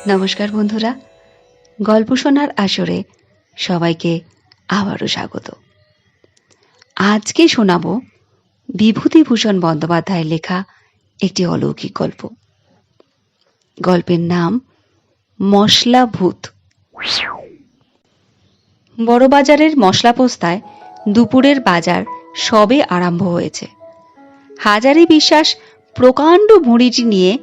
নমস্কার বন্ধুরা, গল্প শোনার আসরে সবাইকে আবারও স্বাগত। আজকে শোনাবো বিভূতিভূষণ বন্দ্যোপাধ্যায়ের লেখা একটি অলৌকিক গল্প। গল্পের নাম মশলা ভূত। বড়বাজারের মশলা পোস্তায় দুপুরের বাজার সবে আরম্ভ হয়েছে। হাজারি বিশ্বাস প্রকাণ্ড ভুঁড়িটি নিয়ে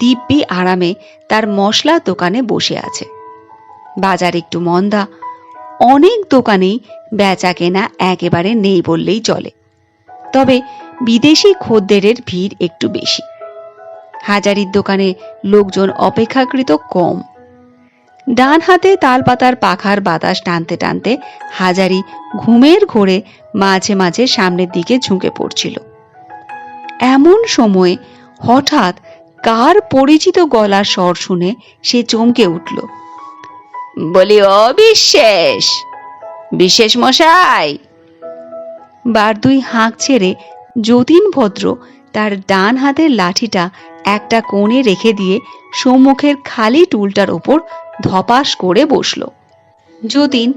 দিব্যি আরামে তার মশলা দোকানে বসে আছে। বাজার একটু মন্দা, অনেক দোকানেই বেচা কেনা একেবারে নেই বললেই চলে। তবে বিদেশি খদ্দেরের ভিড় একটু বেশি। হাজারির দোকানে লোকজন অপেক্ষাকৃত কম। ডান হাতে তালপাতার পাখার বাতাস টানতে টানতে হাজারি ঘুমের ঘোরে মাঝে মাঝে সামনের দিকে ঝুঁকে পড়ছিল। এমন সময় হঠাৎ কার পরিচিত গলার স্বর শুনে সে চমকে উঠল। বলি, ও বিশেষ, বিশেষ মশাই। বার দুই হাঁক ছেড়ে যতীন ভদ্র তার ডান হাতের লাঠিটা একটা কোণে রেখে দিয়ে সম্মুখের খালি টুলটার ওপর ধপাস করে বসল। যতীন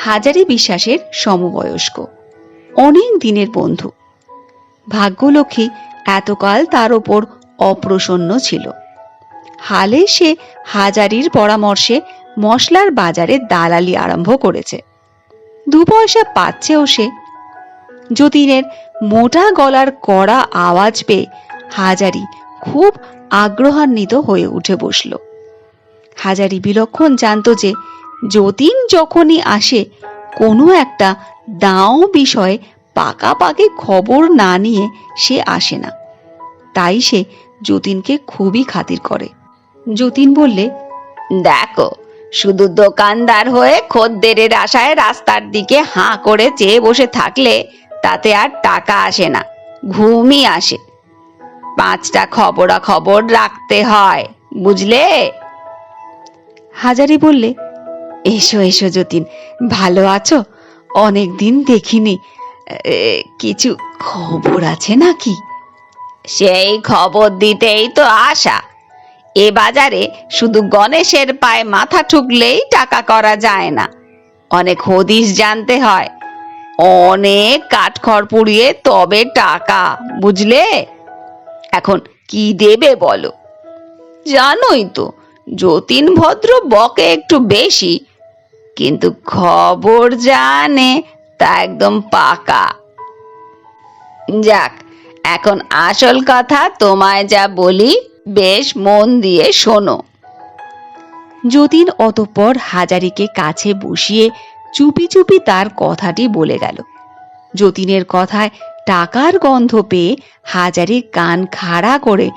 হাজারি বিশ্বাসের সমবয়স্ক, অনেক দিনের বন্ধু। ভাগ্যলক্ষ্মী এতকাল তার ওপর অপ্রসন্ন ছিল। হালে সে হাজারির পরামর্শে মশলার বাজারে দালালি আরম্ভ করেছে। 2 পয়সা পাচ্ছেও সে। যতীনের মোটা গলার কড়া আওয়াজ পেয়ে হাজারি খুব আগ্রহান্বিত হয়ে উঠে বসল। হাজারি বিলক্ষণ জানত যে যতীন যখনই আসে কোনো একটা দাও বিষয়ে পাকাপাকি খবর না নিয়ে সে আসে না। তাই সে যতীনকে খুবই খাতির করে। যতীন বললে, দেখো, শুধু দোকানদার হয়ে খদ্দেরের আশায় রাস্তার দিকে হাঁ করে চেয়ে বসে থাকলে তাতে আর টাকা আসে না, ঘুমই আসে। 5টা খবরাখবর রাখতে হয়, বুঝলে? হাজারি বললে, এসো এসো যতীন, ভালো আছো? অনেক দিন দেখিনি, কিছু খবর আছে নাকি? সেই খবর দিতেই তো আসা। এ বাজারে শুধু গণেশের পায়ে মাথা ঠুকলেই টাকা করা যায় না, অনেক হদিস জানতে হয়, অনেক কাঠখড় পুড়িয়ে তবে টাকা, বুঝলে? এখন কি দেবে বলো? জানোই তো যতীন ভদ্র বকে একটু বেশি, কিন্তু খবর জানে তা একদম পাকা। যাক, এখন আসল কথা তোমায় যা বলি বেশ মন দিয়ে শোনো। যতীন অতঃপর হাজারিকে কাছে বসিয়ে চুপি চুপি তার কথাটি বলে গেল। যতীনের কথায় টাকার গন্ধ পেয়ে হাজারি কান খাড়া করে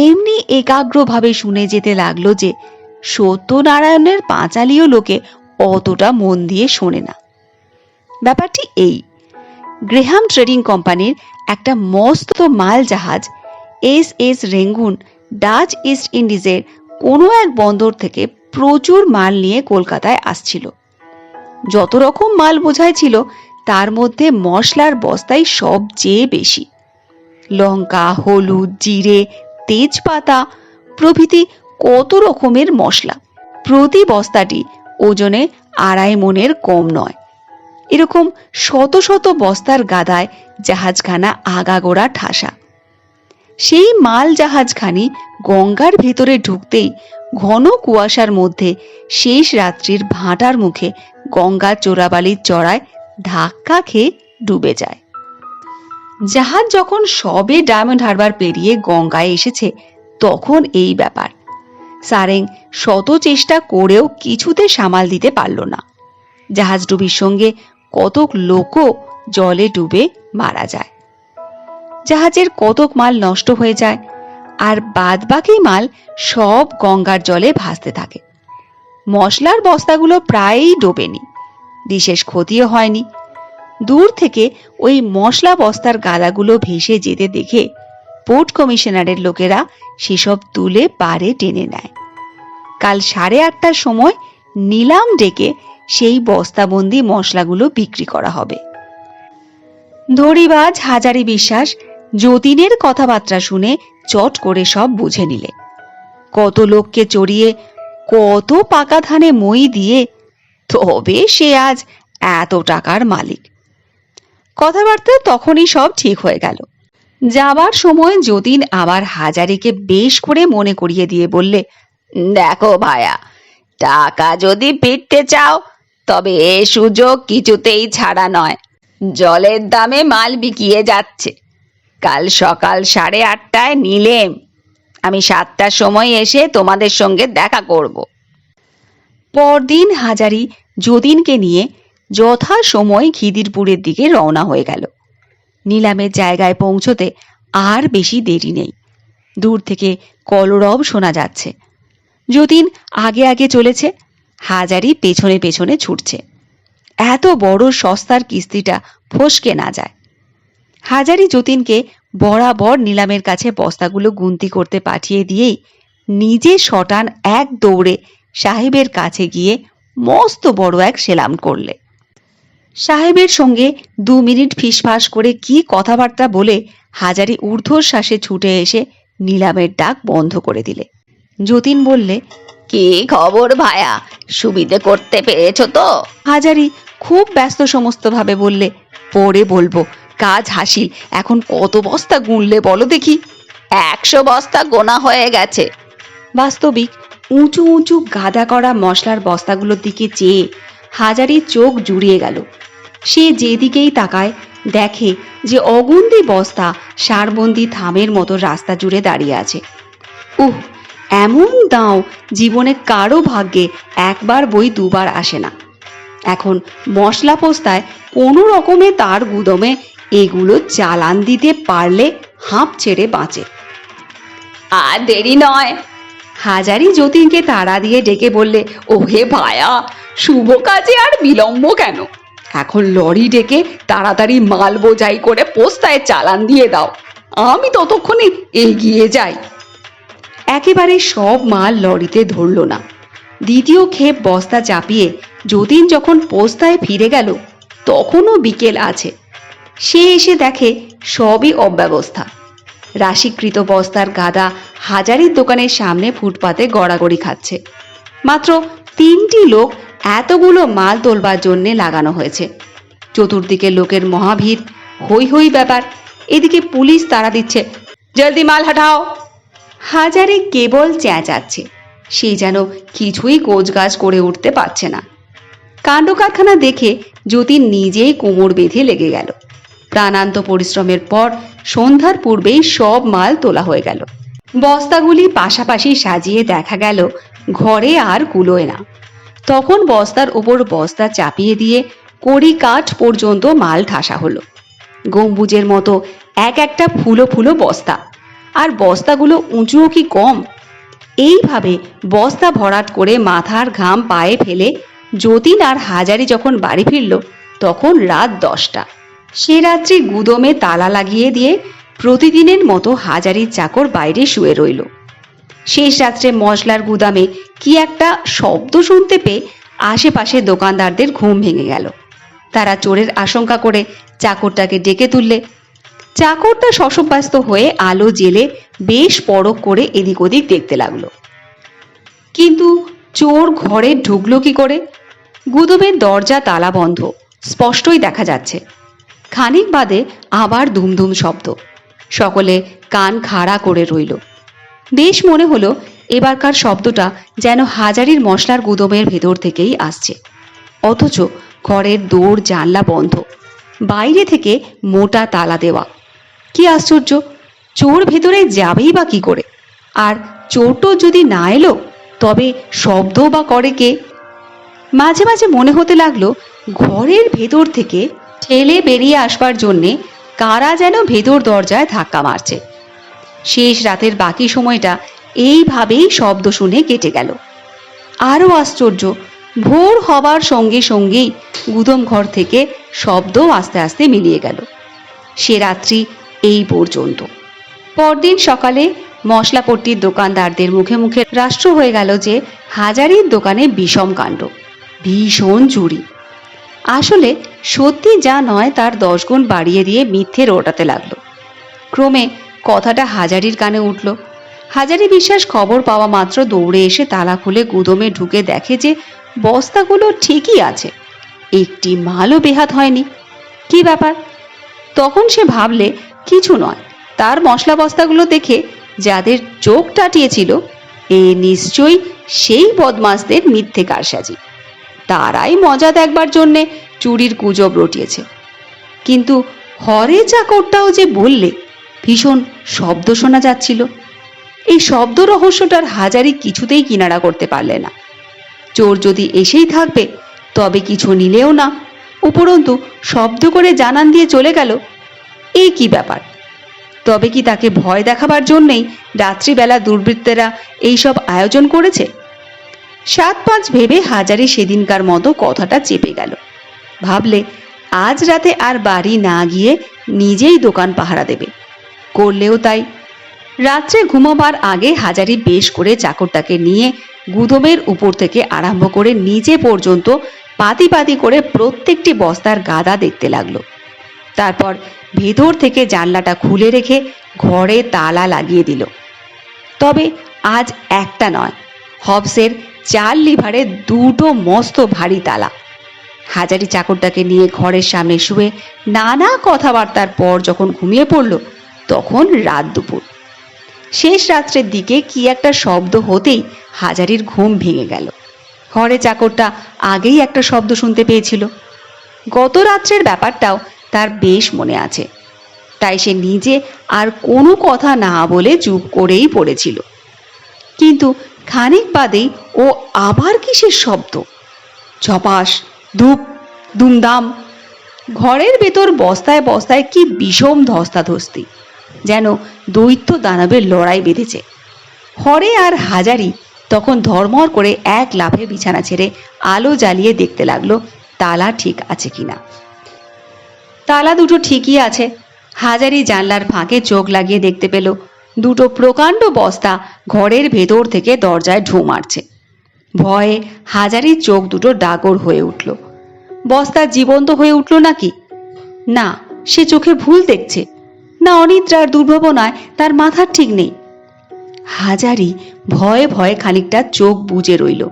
এমনি একাগ্রভাবে শুনে যেতে লাগলো যে সত্যনারায়ণের পাঁচালীয় লোকে অতটা মন দিয়ে শোনে না। ব্যাপারটি এই, গ্রেহাম ট্রেডিং কোম্পানির একটা মস্ত মাল জাহাজ SS রেঙ্গুন ডাচ ইস্ট ইন্ডিজের কোনো এক বন্দর থেকে প্রচুর মাল নিয়ে কলকাতায় আসছিল। যত রকম মাল বোঝাই ছিল তার মধ্যে মশলার বস্তাই সবচেয়ে বেশি। লঙ্কা, হলুদ, জিরে, তেজপাতা প্রভৃতি কত রকমের মশলা। প্রতি বস্তাটি ওজনে 2.5 মণের কম নয়। এরকম শত শত বস্তার গাদায় জাহাজখানা আগাগোড়া ঠাসা। সেই মাল জাহাজখানি গঙ্গার ভেতরে ঢুকতেই ঘন কুয়াশার মধ্যে শেষ রাত্রির ভাঁটার মুখে গঙ্গার চোরাবালির চড়ায় ধাক্কা খেয়ে ডুবে যায়। জাহাজ যখন সবে ডায়মন্ড হারবার পেরিয়ে গঙ্গায় এসেছে তখন এই ব্যাপার। সারেং শত চেষ্টা করেও কিছুতে সামাল দিতে পারল না। জাহাজ ডুবির সঙ্গে কতক লোকও জলে ডুবে মারা যায়। জাহাজের কতক মাল নষ্ট হয়ে যায়, আর বাদবাকি মাল সব গঙ্গার জলে ভাসতে থাকে। মশলার বস্তাগুলো প্রায়ই ডোবেনি, বিশেষ ক্ষতিও হয়নি। দূর থেকে ওই মশলা বস্তার গাদাগুলো ভেসে যেতে দেখে পোর্ট কমিশনারের লোকেরা সেসব তুলে পারে টেনে নেয়। কাল 8:30টার সময় নিলাম ডেকে সেই বস্তাবন্দি মশলাগুলো বিক্রি করা হবে। ধড়িবাজ হাজারি বিশ্বাস যতীনের কথাবার্তা শুনে চট করে সব বুঝে নিলে। কত লোককে চড়িয়ে কত পাকা ধানে মই দিয়ে তবে সে আজ এত টাকার মালিক। কথাবার্তা তখনই সব ঠিক হয়ে গেল। যাবার সময় যতীন আবার হাজারিকে বেশ করে মনে করিয়ে দিয়ে বললে, দেখো ভায়া, টাকা যদি ফিরতে চাও তবে এ সুযোগ কিছুতেই ছাড়া নয়। জলের দামে মাল বিকিয়ে যাচ্ছে। কাল সকাল 8:30টায় নিলেম। আমি 7টার সময় এসে তোমাদের সঙ্গে দেখা করব। পরদিন হাজারি যতীনকে নিয়ে যথা সময় খিদিরপুরের দিকে রওনা হয়ে গেল। নিলামের জায়গায় পৌঁছতে আর বেশি দেরি নেই। দূর থেকে কলরব শোনা যাচ্ছে। যতীন আগে আগে চলেছে, হাজারি পেছনে পেছনে ছুটছে। এত বড় সস্তার কিস্তিটা ফসকে না যায়। হাজারি যতীনকে বরাবর নিলামের কাছে বস্তাগুলো গুনতি করতে পাঠিয়ে দিয়েই নিজে শটান এক দৌড়ে সাহেবের কাছে গিয়ে মস্ত বড় এক সেলাম করলে। সাহেবের সঙ্গে 2 মিনিট ফিসফাস করে কি কথাবার্তা বলে হাজারি ঊর্ধ্বশ্বাসে ছুটে এসে নিলামের ডাক বন্ধ করে দিলে। যতীন বললে, কি খবর ভায়া, সুবিধে করতে পেরেছ তো? হাজারি খুব ব্যস্ত সমস্তভাবে বললে, পরে বলবো, কাজ হাসিল। এখন কত বস্তা গুনলে বলো দেখি? 100 বস্তা গোনা হয়ে গেছে। বাস্তবিক উঁচু উঁচু গাদা করা মশলার বস্তাগুলোর দিকে চেয়ে হাজারির চোখ জুড়িয়ে গেল। সে যেদিকেই তাকায় দেখে যে অগুন্তি বস্তা সারবন্দি থামের মতো রাস্তা জুড়ে দাঁড়িয়ে আছে। উহ, এমন দাও জীবনে কারো ভাগ্যে একবার বই দুবার আসে না। এখন মশলা পোস্তায় কোনো রকমে তার গুদমে এগুলো চালান দিতে পারলে হাঁপ ছেড়ে বাঁচে। আর দেরি নয়। হাজারি যতীনকে তাড়া দিয়ে ডেকে বললে, ওহে ভায়া, শুভ কাজে আর বিলম্ব কেন? এখন লরি ডেকে তাড়াতাড়ি মাল বোঝাই করে পোস্তায় চালান দিয়ে দাও, আমি ততক্ষণে এগিয়ে যাই। একেবারে সব মাল লরিতে ধরল না। দ্বিতীয় ক্ষেপ বস্তা চাপিয়ে যতীন যখন পোস্তায় ফিরে গেল তখনও বিকেল আছে। সে এসে দেখে সবই অব্যবস্থা। রাশিকৃত বস্তার গাদা হাজারির দোকানের সামনে ফুটপাতে গড়াগড়ি খাচ্ছে। মাত্র 3টি লোক এতগুলো মাল তোলবার জন্যে লাগানো হয়েছে। চতুর্দিকে লোকের মহাভিড়, হই হই ব্যাপার। এদিকে পুলিশ তাড়া দিচ্ছে, জলদি মাল হাঁটাও। হাজারি কেবল চেঁচাচ্ছে, সে যেন কিছুই গোছগাছ করে উঠতে পারছে না। কাণ্ড কারখানা দেখে যতীন নিজেই কোমর বেঁধে লেগে গেল। প্রাণান্ত পরিশ্রমের পর সন্ধ্যার পূর্বেই সব মাল তোলা হয়ে গেল। বস্তাগুলি পাশাপাশি সাজিয়ে দেখা গেল ঘরে আর কুলোয় না। তখন বস্তার উপর বস্তা চাপিয়ে দিয়ে কড়ি কাঠ পর্যন্ত মাল ঠাসা হলো। গম্বুজের মতো এক একটা ফুলো ফুলো বস্তা, আর বস্তাগুলো উঁচুও কি কম। এইভাবে বস্তা ভরাট করে মাথার ঘাম পায়ে ফেলে যতীন আর হাজারি যখন বাড়ি ফিরল তখন রাত 10টা। সে রাত্রি গুদমে তালা লাগিয়ে দিয়ে প্রতিদিনের মতো হাজারির চাকর বাইরে শুয়ে রইল। শেষ রাত্রে মশলার গুদামে কি একটা শব্দ শুনতে পেয়ে আশেপাশে দোকানদারদের ঘুম ভেঙে গেল। তারা চোরের আশঙ্কা করে চাকরটাকে ডেকে তুললে। চাকরটা শশব্যস্ত হয়ে আলো জেলে বেশ পরখ করে এদিক ওদিক দেখতে লাগলো। কিন্তু চোর ঘরে ঢুকলো কি করে? গুদমের দরজা তালা বন্ধ, স্পষ্টই দেখা যাচ্ছে। খানিক বাদে আবার ধুমধুম শব্দ। সকলে কান খাড়া করে রইল। বেশ মনে হলো এবারকার শব্দটা যেন হাজারির মশলার গুদমের ভেতর থেকেই আসছে। অথচ ঘরের দৌড় জানলা বন্ধ, বাইরে থেকে মোটা তালা দেওয়া। কি আশ্চর্য, চোর ভেতরে যাবেই বা কি করে? আর চোরটো যদি না এলো তবে শব্দ বা করে কে? মাঝে মাঝে মনে হতে লাগলো ঘরের ভেতর থেকে ঠেলে বেরিয়ে আসবার জন্যে কারা যেন ভেতর দরজায় ধাক্কা মারছে। শেষ রাতের বাকি সময়টা এইভাবেই শব্দ শুনে কেটে গেল। আরও আশ্চর্য, ভোর হবার সঙ্গে সঙ্গেই গুদম ঘর থেকে শব্দ আস্তে আস্তে মিলিয়ে গেল। সে রাত্রি এই পর্যন্ত। পরদিন সকালে মশলাপট্টির দোকানদারদের মুখে মুখে রাষ্ট্র হয়ে গেল যে হাজারির দোকানে বিষম কাণ্ড, ভীষণ চুরি। আসলে সত্যি যা নয় তার 10 গুণ বাড়িয়ে দিয়ে মিথ্যে রটাতে লাগলো। ক্রমে কথাটা হাজারির কানে উঠল। হাজারি বিশ্বাস খবর পাওয়া মাত্র দৌড়ে এসে তালা খুলে গুদোমে ঢুকে দেখে যে বস্তাগুলো ঠিকই আছে, একটি মালও বেহাত হয়নি। কি ব্যাপার? তখন সে ভাবলে কিছু নয়, তার মশলা বস্তাগুলো দেখে যাদের চোখ টাটিয়েছিল এ নিশ্চয়ই সেই বদমাশদের মিথ্যে কারসাজি, তারাই মজা দেখবার জন্যে চুরির গুজব রটিয়েছে। কিন্তু হরে চাকরটাও যে বললে ভীষণ শব্দ শোনা যাচ্ছিল, এই শব্দ রহস্যটার হাজারি কিছুতেই কিনারা করতে পারলে না। চোর যদি এসেই থাকবে তবে কিছু নিলেও না, উপরন্তু শব্দ করে জানান দিয়ে চলে গেল, এই কি ব্যাপার? তবে কি তাকে ভয় দেখাবার জন্যেই রাত্রিবেলা দুর্বৃত্তেরা এইসব আয়োজন করেছে? 7-5 ভেবে হাজারি সেদিনকার মতো কথাটা চেপে গেল। ভাবলে আজ রাতে আর বাড়ি না গিয়ে নিজেই দোকান পাহারা দেবে। করলেও তাই। রাত্রে ঘুমাবার আগে হাজারি বেশ করে চাকরটাকে নিয়ে গুদোমের উপর থেকে আরম্ভ করে নিচে পর্যন্ত পাতি পাতি করে প্রত্যেকটি বস্তার গাদা দেখতে লাগলো। তারপর ভেতর থেকে জানলাটা খুলে রেখে ঘরে তালা লাগিয়ে দিল। তবে আজ একটা নয়, হবসের 4 লিভারে 2টো মস্ত ভারী তালা। হাজারি চাকরটাকে নিয়ে ঘরের সামনে শুয়ে নানা কথাবার্তার পর যখন ঘুমিয়ে পড়ল তখন রাত দুপুর। শেষ রাত্রের দিকে কি একটা শব্দ হতেই হাজারির ঘুম ভেঙে গেল। হরে চাকরটা আগেই একটা শব্দ শুনতে পেয়েছিল। গত রাত্রের ব্যাপারটাও তার বেশ মনে আছে, তাই সে নিজে আর কোনো কথা না বলে চুপ করেই পড়েছিল। কিন্তু খানিক বাদেই ও আবার কিসের শব্দ? ঝপাস, ধূপ, দুমদাম। ঘরের ভেতর বস্তায় বস্তায় কি বিষম ধস্তাধস্তি, যেন দৈত্য দানবের লড়াই বেঁধেছে। হরে আর হাজারি তখন ধর্মর করে এক লাফে বিছানা ছেড়ে আলো জ্বালিয়ে দেখতে লাগলো তালা ঠিক আছে কিনা। তালা দুটো ঠিকই আছে। হাজারি জানলার ফাঁকে চোখ লাগিয়ে দেখতে পেল 2টো প্রকাণ্ড বস্তা ঘরের ভেতর থেকে দরজায় ঢু মারছে। ভয়ে হাজারির চোখ দুটো ডাগর হয়ে উঠল। বস্তা জীবন্ত হয়ে উঠল নাকি? না, সে চোখে ভুল দেখছে, না অনিদ্রার দুর্ভাবনায় তার মাথার ঠিক নেই। হাজারি ভয়ে ভয়ে খানিকটা চোখ বুজে রইল।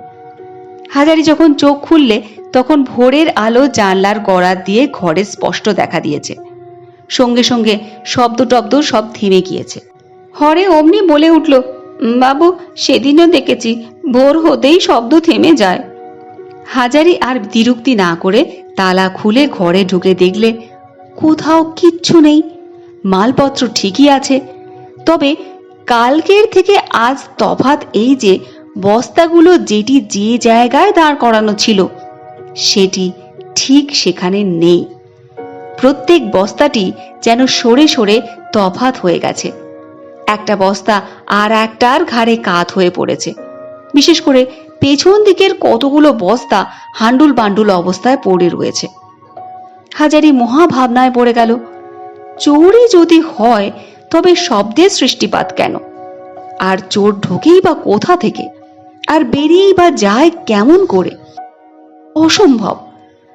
হাজারি যখন চোখ খুললে তখন ভোরের আলো জানলার গড়া দিয়ে ঘরে স্পষ্ট দেখা দিয়েছে। সঙ্গে সঙ্গে শব্দ টব্দ সব থেমে গিয়েছে। হরে অমনি বলে উঠল, বাবু, সেদিনও দেখেছি ভোর হতেই শব্দ থেমে যায়। হাজারি আর দ্বিরুক্তি না করে তালা খুলে ঘরে ঢুকে দেখলে কোথাও কিচ্ছু নেই, মালপত্র ঠিকই আছে। তবে কালকের থেকে আজ তফাৎ এই যে বস্তাগুলো যেটি যে জায়গায় দাঁড় করানো ছিল সেটি ঠিক সেখানে নেই। প্রত্যেক বস্তাটি যেন সরে সরে তফাৎ হয়ে গেছে। একটা বস্তা আর একটার ঘাড়ে কাত হয়ে পড়েছে। বিশেষ করে পেছন দিকের কতগুলো বস্তা হান্ডুল বান্ডুল অবস্থায় পড়ে রয়েছে। হাজারি মহাভাবনায় পড়ে গেল। চোরই যদি হয় তবে শব্দের সৃষ্টিপাত কেন? আর চোর ঢোকেই বা কোথা থেকে, আর বেরিয়েই বা যায় কেমন করে? অসম্ভব।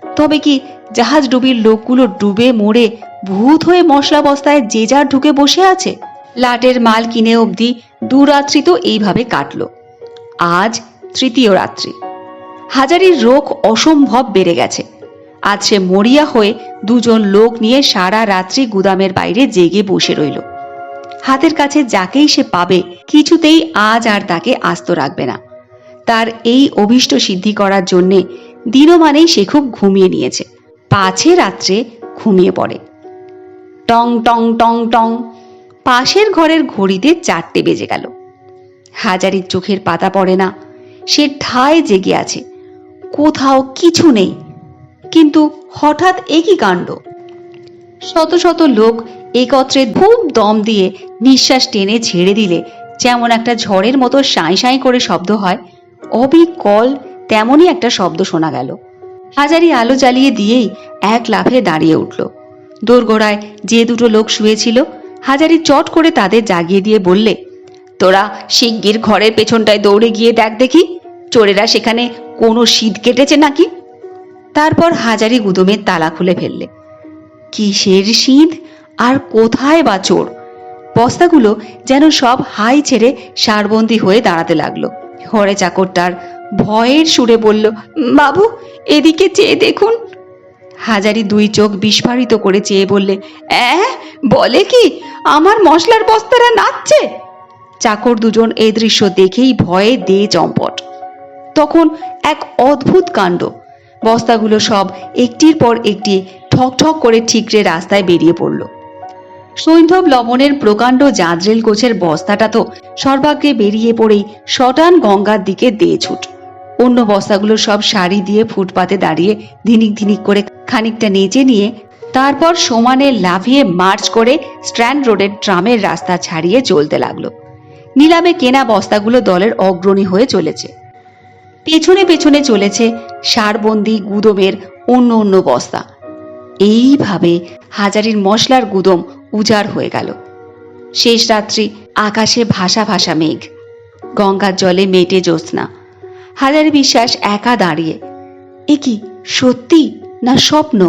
তবে কি জাহাজ ডুবির লোকগুলো ডুবে মরে ভূত হয়ে মশলা বস্তায় যে যার ঢুকে বসে আছে? লাটের মাল কিনে অবধি 2 রাত্রি তো এইভাবে কাটল। আজ 3য় রাত্রি। হাজারির রোগ অসম্ভব বেড়ে গেছে। আজ সে মরিয়া হয়ে 2জন লোক নিয়ে সারা রাত্রি গুদামের বাইরে জেগে বসে রইল। হাতের কাছে যাকেই সে পাবে কিছুতেই আজ আর তাকে আস্ত রাখবে না। তার এই অভীষ্ট সিদ্ধি করার জন্যে দিনমানেই সে খুব ঘুমিয়ে নিয়েছে। পাছে রাত্রে ঘুমিয়ে পড়ে। টং টং টং টং। পাশের ঘরের ঘড়িতে 4টে বেজে গেল। হাজারির চোখের পাতা পড়ে না। সে ঠায় জেগে আছে, কোথাও কিছু নেই। কিন্তু হঠাৎ একই কাণ্ড। শত শত লোক একত্রে খুব দম দিয়ে নিঃশ্বাস টেনে ছেড়ে দিলে যেমন একটা ঝড়ের মতো সাঁই সাঁই করে শব্দ হয়, অবিকল তেমনই একটা শব্দ শোনা গেল। হাজারি আলো জ্বালিয়ে দিয়েই এক লাফে দাঁড়িয়ে উঠল। দোরগোড়ায় যে 2টো লোক শুয়েছিল হাজারি চট করে তাদের জাগিয়ে দিয়ে বললে, তোরা শিগগির ঘরের পেছনটায় দৌড়ে গিয়ে দেখ দেখি চোরেরা সেখানে কোনো শীত কেটেছে নাকি। তারপর হাজারি গুদমের তালা খুলে ফেললে। কিসের শীত আর কোথায় বা চোর? বস্তাগুলো যেন সব হাই ছেড়ে সারবন্দি হয়ে দাঁড়াতে লাগলো। হরে চাকরটার ভয়ের সুরে বলল, বাবু এদিকে চেয়ে দেখুন। হাজারি দুই চোখ বিস্ফারিত করে চেয়ে বললে, বলে কি, আমার মশলার বস্তারা নাচছে? চাকর দুজন এই দৃশ্য দেখেই ভয়ে দে চম্পট। তখন এক অদ্ভুত কাণ্ড, বস্তাগুলো সব একটির পর একটি ঠক ঠক করে ঠিকরে রাস্তায় বেরিয়ে পড়ল। সৈন্ধব লবণের প্রকাণ্ড জাজরেল গোছের বস্তাটা তো সর্বাগ্রে বেরিয়ে পড়েই শটান গঙ্গার দিকে দিয়ে ছুট। অন্য বস্তাগুলো সব সারি দিয়ে ফুটপাতে দাঁড়িয়ে ধিনিক ধিনিক করে খানিকটা নেচে নিয়ে তারপর সমানে লাফিয়ে মার্চ করে স্ট্র্যান্ড রোডের ট্রামের রাস্তা ছাড়িয়ে চলতে লাগলো। নিলামে কেনা বস্তাগুলো দলের অগ্রণী হয়ে চলেছে। পেছনে পেছনে চলেছে সারবন্দি গুদমের অন্য অন্য বস্তা। এইভাবে হাজারির মশলার গুদম উজাড় হয়ে গেল। শেষ রাত্রি, আকাশে ভাসা ভাসা মেঘ, গঙ্গার জলে মেটে জ্যোৎস্না। হাজারি বিশ্বাস একা দাঁড়িয়ে, এ কি সত্যি না স্বপ্ন?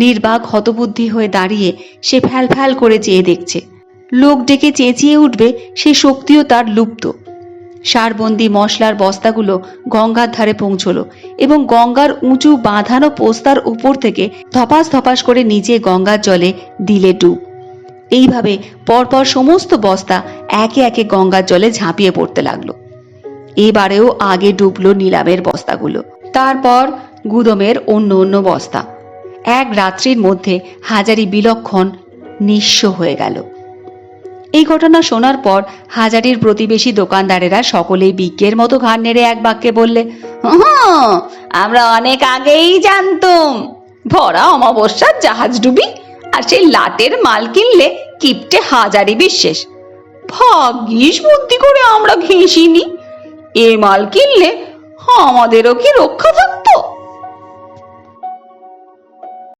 নির্বাক হতবুদ্ধি হয়ে দাঁড়িয়ে সে ফ্যাল ফ্যাল করে চেয়ে দেখছে। লোক ডেকে চেঁচিয়ে উঠবে সে শক্তিও তার লুপ্ত। সারবন্দি মশলার বস্তাগুলো গঙ্গার ধারে পৌঁছলো এবং গঙ্গার উঁচু বাঁধানো পোস্তার উপর থেকে ধপাস ধপাস করে নিচে গঙ্গার জলে দিলে ডুব। এইভাবে পরপর সমস্ত বস্তা একে একে গঙ্গার জলে ঝাঁপিয়ে পড়তে লাগলো। এবারেও আগে ডুবলো নিলামের বস্তাগুলো, তারপর গুদমের অন্য অন্য বস্তা। এক রাত্রির মধ্যে হাজারি বিলক্ষণ নিঃস্ব হয়ে গেল। এই ঘটনা শোনার পর হাজারির প্রতিবেশী দোকানদারেরা সকলেই বিজ্ঞের মতো ঘাড় নেড়ে এক বাক্যে বললে, আমরা অনেক আগেই জানতুম, ভরা অমাবস্যার জাহাজ ডুবি আর সেই লাটের মাল কিনলে কিপটে হাজারি বিশ্বাস। ভাগ্যিস বুদ্ধি করে আমরা ঘেঁষিনি, এ মাল কিনলে আমাদেরও কি রক্ষা থাকতো?